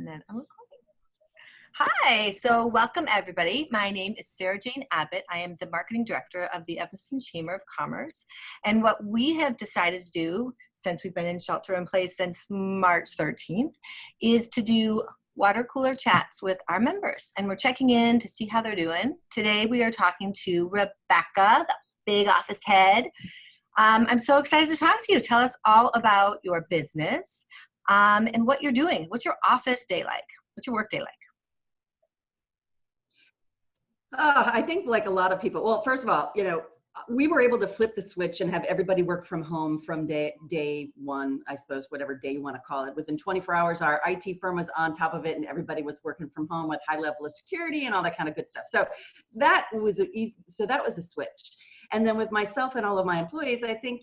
And then I'm recording. Hi, so welcome everybody. My name is Sarah Jane Abbott. I am the Marketing Director of the Evanston Chamber of Commerce. And what we have decided to do, since we've been in shelter in place since March 13th, is to do water cooler chats with our members. And we're checking in to see how they're doing. Today we are talking to Rebecca, the big office head. I'm so excited to talk to you. Tell us all about your business and what you're doing. What's your office day like? What's your work day like? I think like a lot of people, well, first of all, we were able to flip the switch and have everybody work from home from day one, I suppose, whatever day you want to call it. Within 24 hours, our IT firm was on top of it and everybody was working from home with high level of security and all that kind of good stuff. So that was a switch. And then with myself and all of my employees, I think,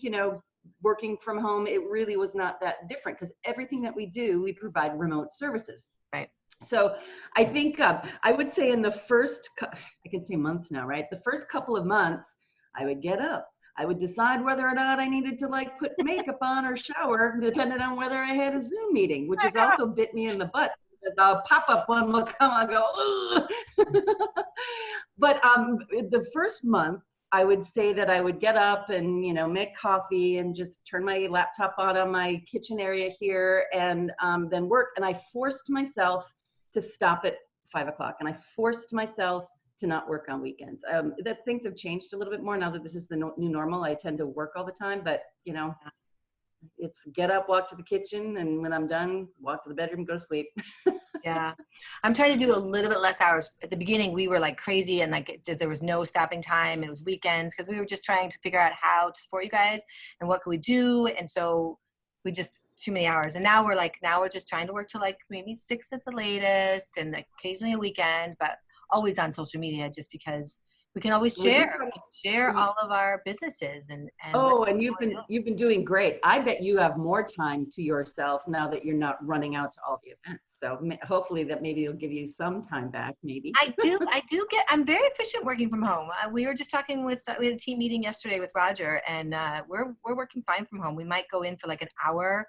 working from home, it really was not that different because everything that we do, we provide remote services. Right. So I think I would say in the first, I can say months now, right? The first couple of months, I would get up. I would decide whether or not I needed to put makeup on or shower, depending on whether I had a Zoom meeting, which has also bit me in the butt. A pop-up one will come, I'll go, ugh. But the first month, I would say that I would get up and, make coffee and just turn my laptop on my kitchen area here and then work. And I forced myself to stop at 5 o'clock. And I forced myself to not work on weekends. That things have changed a little bit more now that this is the new normal. I tend to work all the time, but it's get up, walk to the kitchen, and when I'm done, walk to the bedroom, go to sleep. Yeah. I'm trying to do a little bit less hours. At the beginning, we were like crazy and there was no stopping time. It was weekends because we were just trying to figure out how to support you guys and what could we do. And so we just too many hours. And now we're just trying to work to maybe 6 at the latest and occasionally a weekend, but always on social media just because we can always share all of our businesses and you've been doing great. I bet you have more time to yourself now that you're not running out to all the events. So hopefully that maybe it'll give you some time back. Maybe I'm very efficient working from home. We were just talking we had a team meeting yesterday with Roger, and we're working fine from home. We might go in for an hour,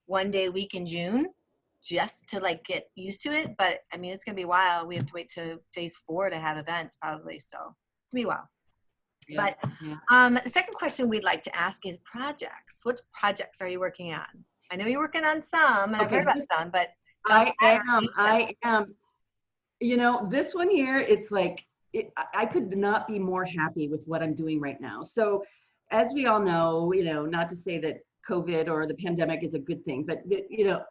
one day a week in June, just to get used to it. But I mean, it's gonna be a while. We have to wait to phase 4 to have events probably. So it's gonna be a while. Yeah, but the second question we'd like to ask is projects. What projects are you working on? I know you're working on some, and I've heard about some, but I am. This one here, it's I could not be more happy with what I'm doing right now. So as we all know, not to say that COVID or the pandemic is a good thing, but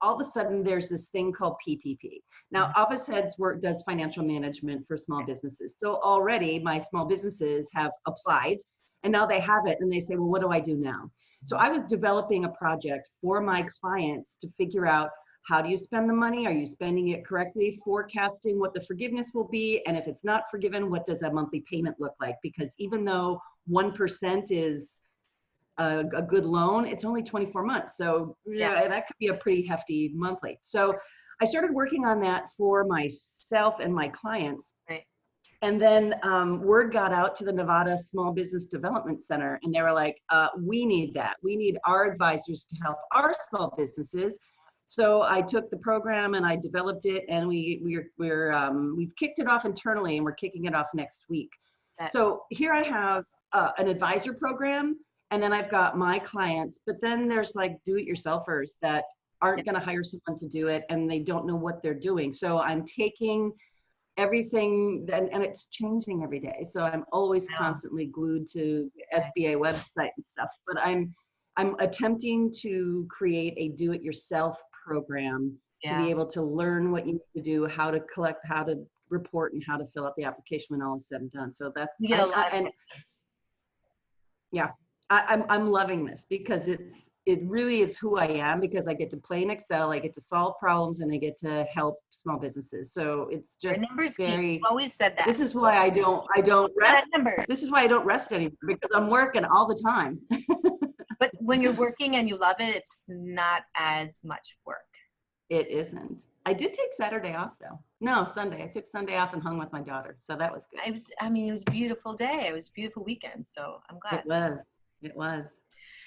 all of a sudden there's this thing called PPP. Now, Office Heads does financial management for small businesses. So already my small businesses have applied and now they have it and they say, well, what do I do now? So I was developing a project for my clients to figure out, how do you spend the money? Are you spending it correctly? Forecasting what the forgiveness will be. And if it's not forgiven, what does a monthly payment look like? Because even though 1% is a good loan, it's only 24 months. So that could be a pretty hefty monthly. So I started working on that for myself and my clients. Right. And then word got out to the Nevada Small Business Development Center. And they were like, we need that. We need our advisors to help our small businesses. So I took the program and I developed it, and we've kicked it off internally, and we're kicking it off next week. So here I have an advisor program, and then I've got my clients, but then there's do-it-yourselfers that aren't going to hire someone to do it, and they don't know what they're doing. So I'm taking everything, and it's changing every day. So I'm always constantly glued to SBA website and stuff, but I'm attempting to create a do-it-yourself program to be able to learn what you need to do, how to collect, how to report, and how to fill out the application when all is said and done. So that's I'm loving this because it really is who I am, because I get to play in Excel, I get to solve problems, and I get to help small businesses. So it's just very. Always said that. This is why I don't rest. This is why I don't rest anymore, because I'm working all the time. But when you're working and you love it, it's not as much work. It isn't. I did take Saturday off though. No, Sunday. I took Sunday off and hung with my daughter. So that was good. It was a beautiful day. It was a beautiful weekend. So I'm glad. It was.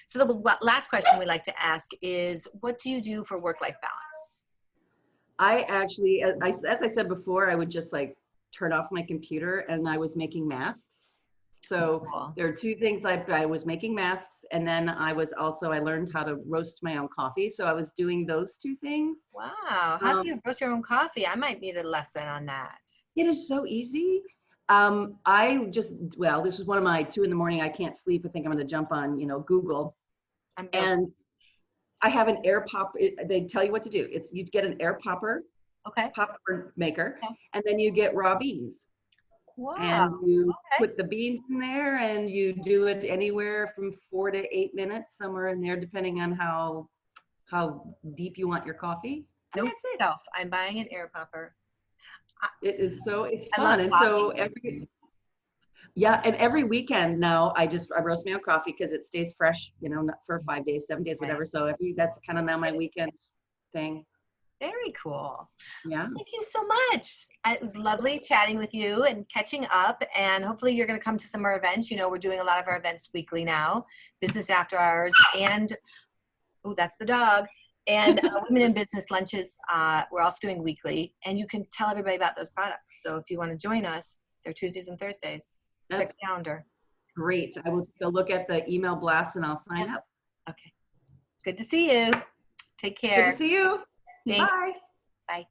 So the last question we like to ask is, what do you do for work-life balance? I actually, as I said before, I would just like turn off my computer and I was making masks. So Cool. there are two things. I was making masks, and then I learned how to roast my own coffee. So I was doing those two things. Wow. How do Um, you roast your own coffee? I might need a lesson on that. it is so easy. This was one of my 2 in the morning. I can't sleep. I think I'm going to jump on, Google. I'm guilty. And I have an air pop. They tell you what to do. You get an air Okay. popcorn maker, Okay. and then you get raw beans. Wow. And you Okay. put the beans in there, and you do it anywhere from 4 to 8 minutes, somewhere in there, depending on how deep you want your coffee. And Note that's it. self. I'm buying an air popper. It's I love fun. And so coffee. every weekend now I roast my own coffee because it stays fresh, not for 5 days, 7 days, whatever. So that's kind of now my weekend thing. Very cool. Yeah. Thank you so much. It was lovely chatting with you and catching up. And hopefully you're going to come to some of our events. We're doing a lot of our events weekly now, Business After Hours, and oh, that's the dog. And Women in Business lunches, we're also doing weekly. And you can tell everybody about those products. So if you want to join us, they're Tuesdays and Thursdays. Check That's the calendar. great. I will take a look at the email blast and I'll sign up. Okay. Good to see you. Take Good care. to see you. Thanks. Bye. Bye.